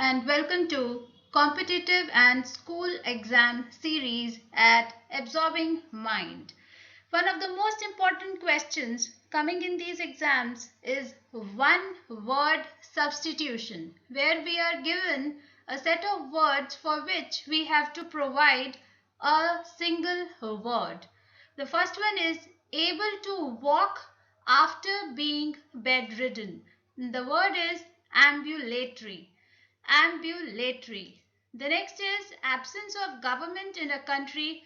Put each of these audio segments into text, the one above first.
and welcome to Competitive and School Exam series at Absorbing Mind. One of the most important questions coming in these exams is one word substitution, where we are given a set of words for which we have to provide a single word. The first one is able to walk after being bedridden. The word is ambulatory. Ambulatory. The next is absence of government in a country.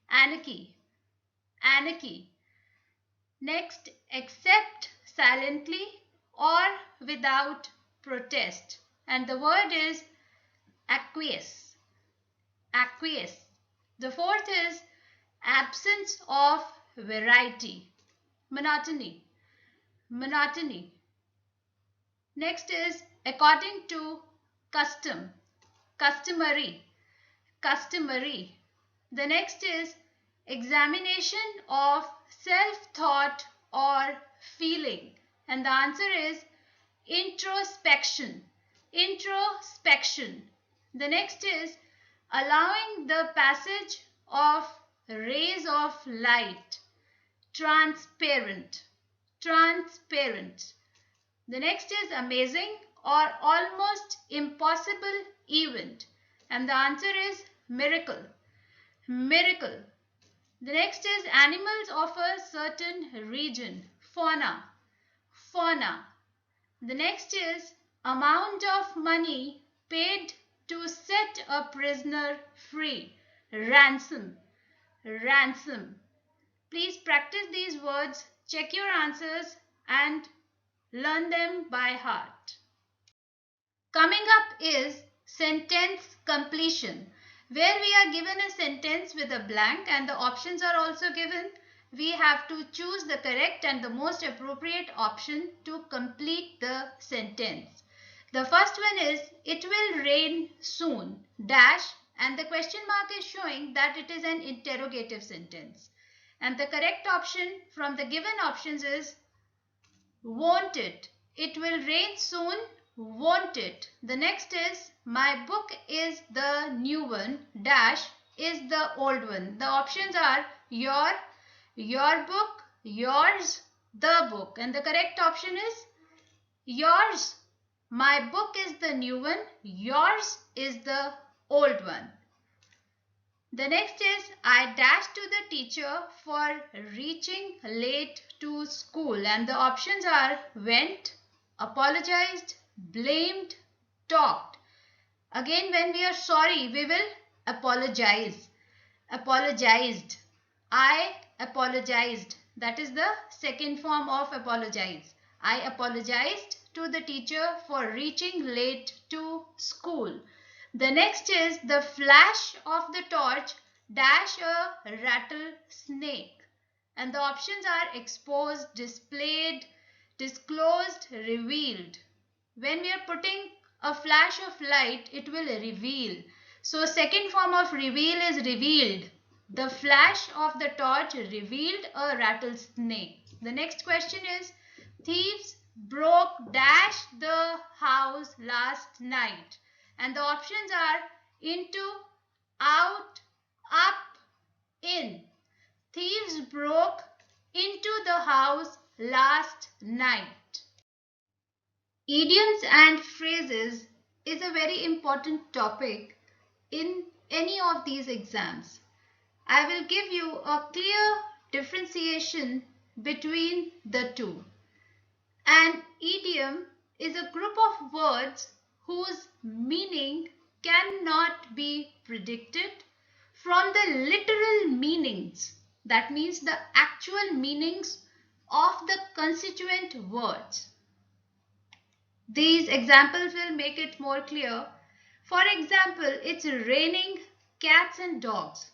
Anarchy. Anarchy. Next, accept silently or without protest. And the word is acquiesce. Acquiesce. The fourth is absence of variety. Monotony. Monotony. Next is according to custom. Customary. Customary. The next is examination of self-thought or feeling. And the answer is introspection. Introspection. The next is allowing the passage of rays of light. Transparent. Transparent. The next is amazing or almost impossible event. And the answer is miracle. Miracle. The next is animals of a certain region. Fauna. Fauna. The next is amount of money paid to set a prisoner free. Ransom. Ransom. Please practice these words, check your answers and learn them by heart. Coming up is sentence completion, where we are given a sentence with a blank and the options are also given. We have to choose the correct and the most appropriate option to complete the sentence. The first one is it will rain soon dash, and the question mark is showing that it is an interrogative sentence. And the correct option from the given options is won't it? It will rain soon, won't it? The next is my book is the new one dash is the old one. The options are your book, yours, the book, and the correct option is yours. My book is the new one, yours is the old one. The next is I dashed to the teacher for reaching late to school, and the options are went, apologized, blamed, talked. Again, when we are sorry, we will apologize. Apologized. I apologized. That is the second form of apologize. I apologized to the teacher for reaching late to school. The next is the flash of the torch dash a rattlesnake. And the options are exposed, displayed, disclosed, revealed. When we are putting a flash of light, it will reveal. So second form of reveal is revealed. The flash of the torch revealed a rattlesnake. The next question is thieves broke dash the house last night. And the options are into, out, up, in. Thieves broke into the house last night. Idioms and phrases is a very important topic in any of these exams. I will give you a clear differentiation between the two. An idiom is a group of words whose meaning cannot be predicted from the literal meanings. That means the actual meanings of the constituent words. These examples will make it more clear. For example, it's raining cats and dogs.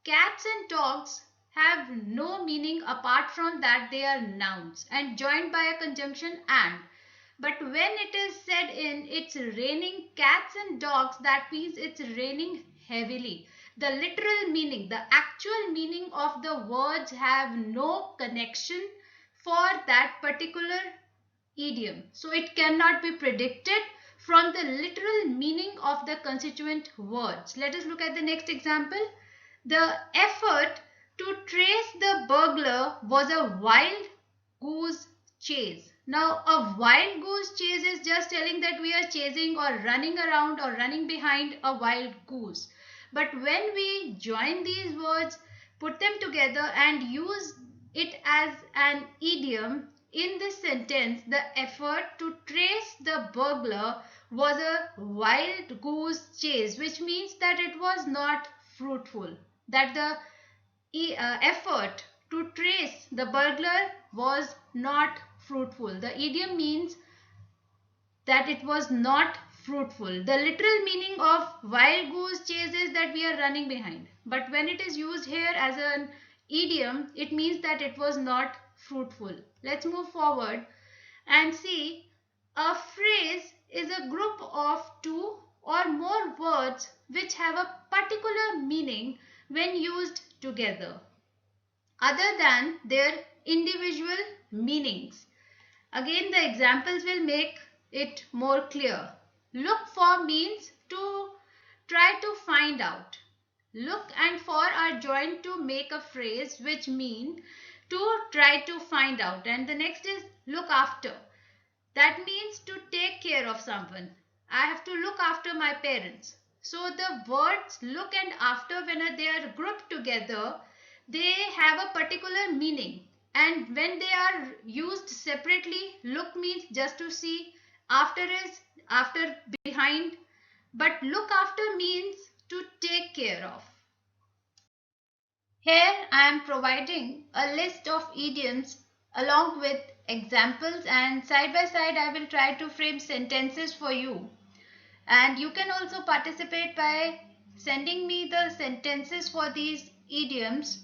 Cats and dogs have no meaning apart from that they are nouns and joined by a conjunction and. But when it is said in it's raining cats and dogs, that means it's raining heavily. The literal meaning, the actual meaning of the words have no connection for that particular idiom. So it cannot be predicted from the literal meaning of the constituent words. Let us look at the next example. The effort to trace the burglar was a wild goose chase. Now, a wild goose chase is just telling that we are chasing or running around or running behind a wild goose. But when we join these words, put them together and use it as an idiom in this sentence, the effort to trace the burglar was a wild goose chase, which means that it was not fruitful. That the effort to trace the burglar was not fruitful. The idiom means that it was not fruitful. The literal meaning of wild goose chase is that we are running behind. But when it is used here as an idiom, it means that it was not fruitful. Let's move forward and see. A phrase is a group of two or more words which have a particular meaning when used together, other than their individual meanings. Again, the examples will make it more clear. Look for means to try to find out. Look and for are joined to make a phrase which mean to try to find out. And the next is look after. That means to take care of someone. I have to look after my parents. So the words look and after, when they are grouped together, they have a particular meaning. And when they are used separately, look means just to see, after is after behind, but look after means to take care of. Here I am providing a list of idioms along with examples, and side by side I will try to frame sentences for you. And you can also participate by sending me the sentences for these idioms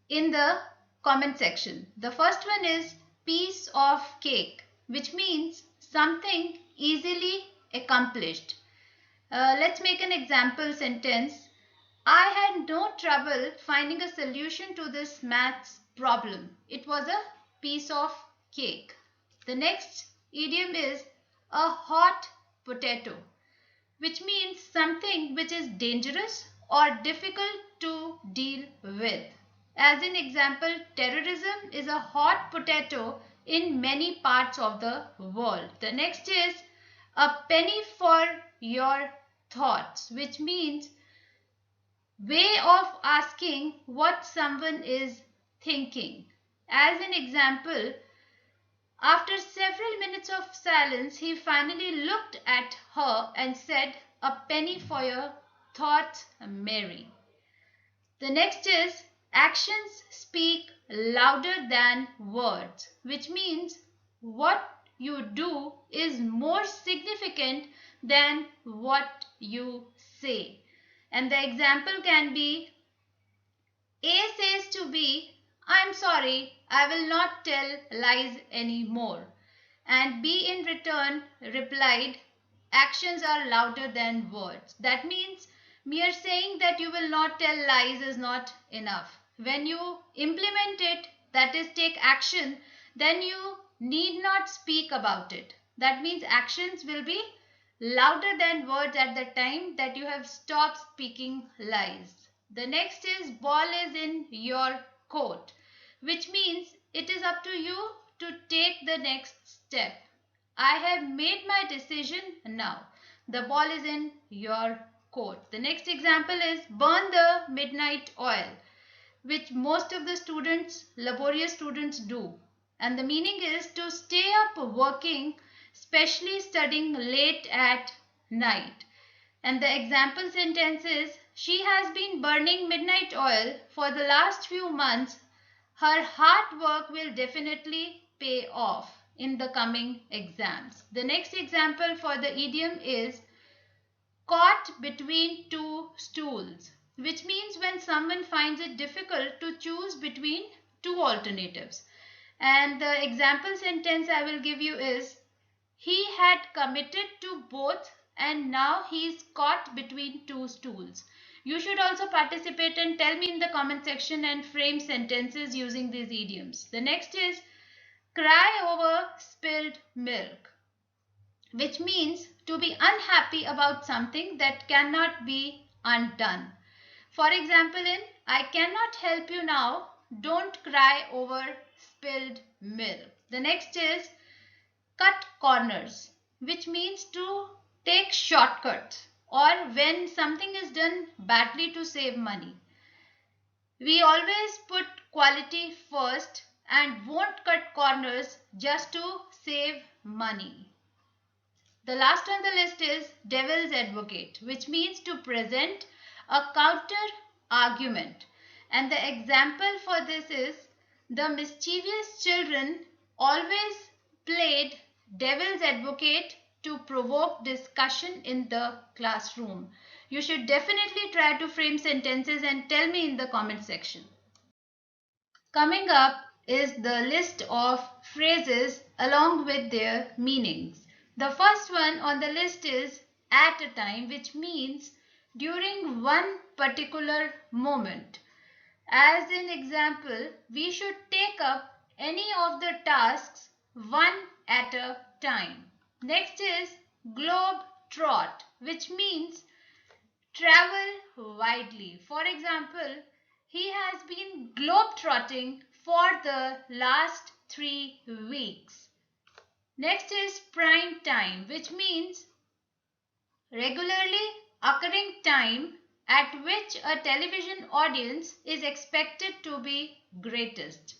in the comment section. The first one is piece of cake, which means something easily accomplished. Let's make an example sentence. I had no trouble finding a solution to this maths problem. It was a piece of cake. The next idiom is a hot potato, which means something which is dangerous or difficult to deal with. As in example, terrorism is a hot potato in many parts of the world. The next is a penny for your thoughts, which means way of asking what someone is thinking. As an example, after several minutes of silence, he finally looked at her and said, a penny for your thoughts, Mary. The next is actions speak louder than words, which means what you do is more significant than what you say. And the example can be, A says to B, I'm sorry, I will not tell lies anymore. And B in return replied, actions are louder than words. That means mere saying that you will not tell lies is not enough. When you implement it, that is take action, then you need not speak about it. That means actions will be louder than words at the time that you have stopped speaking lies. The next is ball is in your court, which means it is up to you to take the next step. I have made my decision now. The ball is in your court. The next example is burn the midnight oil, which most of the students, laborious students, do. And the meaning is to stay up working, especially studying late at night. And the example sentence is, she has been burning midnight oil for the last few months. Her hard work will definitely pay off in the coming exams. The next example for the idiom is caught between two stools, which means when someone finds it difficult to choose between two alternatives. And the example sentence I will give you is, he had committed to both and now he is caught between two stools. You should also participate and tell me in the comment section and frame sentences using these idioms. The next is cry over spilled milk, which means to be unhappy about something that cannot be undone. For example, in I cannot help you now, don't cry over spilled milk. The next is cut corners, which means to take shortcuts or when something is done badly to save money. We always put quality first and won't cut corners just to save money. The last on the list is devil's advocate, which means to present a counter argument. And the example for this is the mischievous children always played devil's advocate to provoke discussion in the classroom. You should definitely try to frame sentences and tell me in the comment section. Coming up is the list of phrases along with their meanings. The first one on the list is at a time, which means during one particular moment. As in example, we should take up any of the tasks one at a time. Next is globe trot, which means travel widely. For example, he has been globe-trotting for the last 3 weeks. Next is prime time, which means regularly occurring time at which a television audience is expected to be greatest.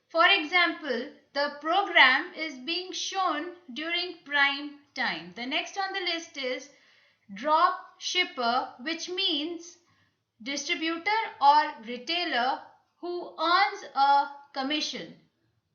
For example, the program is being shown during prime time. The next on the list is drop shipper, which means distributor or retailer who earns a commission.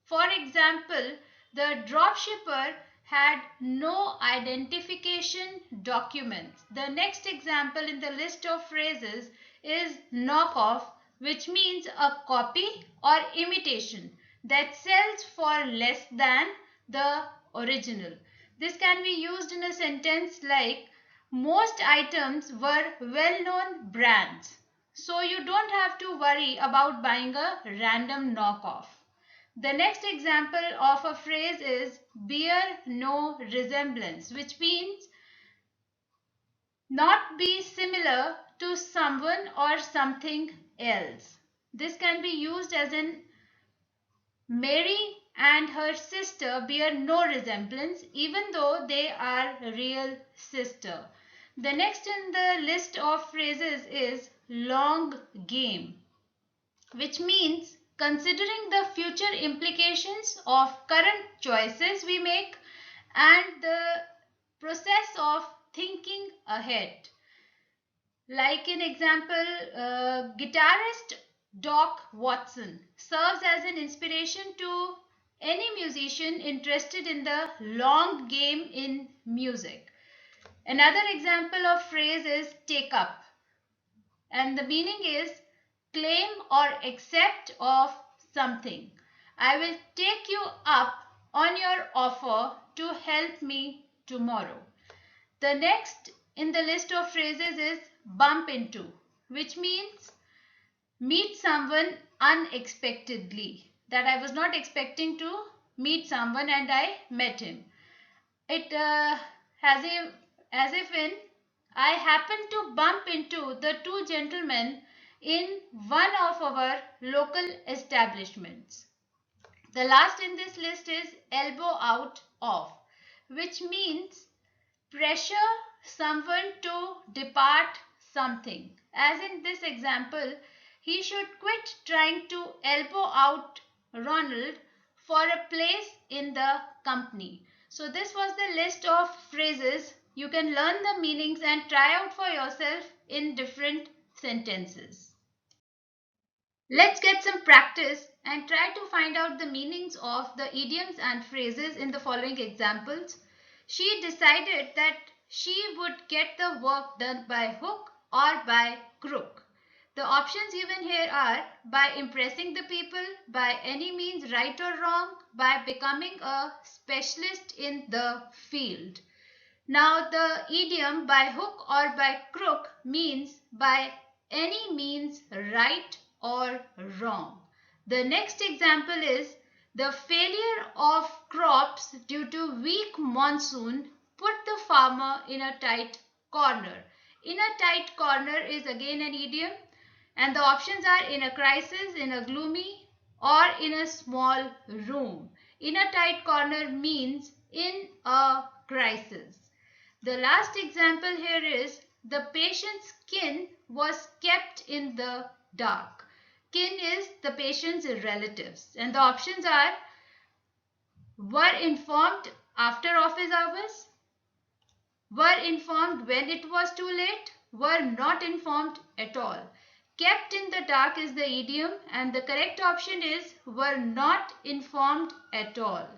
For example, the dropshipper had no identification documents. The next example in the list of phrases is knockoff, which means a copy or imitation that sells for less than the original. This can be used in a sentence like most items were well-known brands, so you don't have to worry about buying a random knockoff. The next example of a phrase is bear no resemblance, which means not be similar to someone or something else. This can be used as in Mary and her sister bear no resemblance even though they are real sister. The next in the list of phrases is long game, which means considering the future implications of current choices we make and the process of thinking ahead. Like in example, guitarist Doc Watson serves as an inspiration to any musician interested in the long game in music. Another example of phrase is take up, and the meaning is claim or accept of something. I will take you up on your offer to help me tomorrow. The next in the list of phrases is bump into, which means meet someone unexpectedly. That I was not expecting to meet someone and I met him. It as if in I happened to bump into the two gentlemen in one of our local establishments. The last in this list is elbow out of, which means pressure someone to depart something. As in this example, he should quit trying to elbow out Ronald for a place in the company. So this was the list of phrases. You can learn the meanings and try out for yourself in different sentences. Let's get some practice and try to find out the meanings of the idioms and phrases in the following examples. She decided that she would get the work done by hook or by crook. The options given here are by impressing the people, by any means right or wrong, by becoming a specialist in the field. Now the idiom by hook or by crook means by any means right or wrong. The next example is the failure of crops due to weak monsoon put the farmer in a tight corner. In a tight corner is again an idiom, and the options are in a crisis, in a gloomy, or in a small room. In a tight corner means in a crisis. The last example here is the patient's kin was kept in the dark. Kin is the patient's relatives, and the options are were informed after office hours, were informed when it was too late, were not informed at all. Kept in the dark is the idiom, and the correct option is were not informed at all.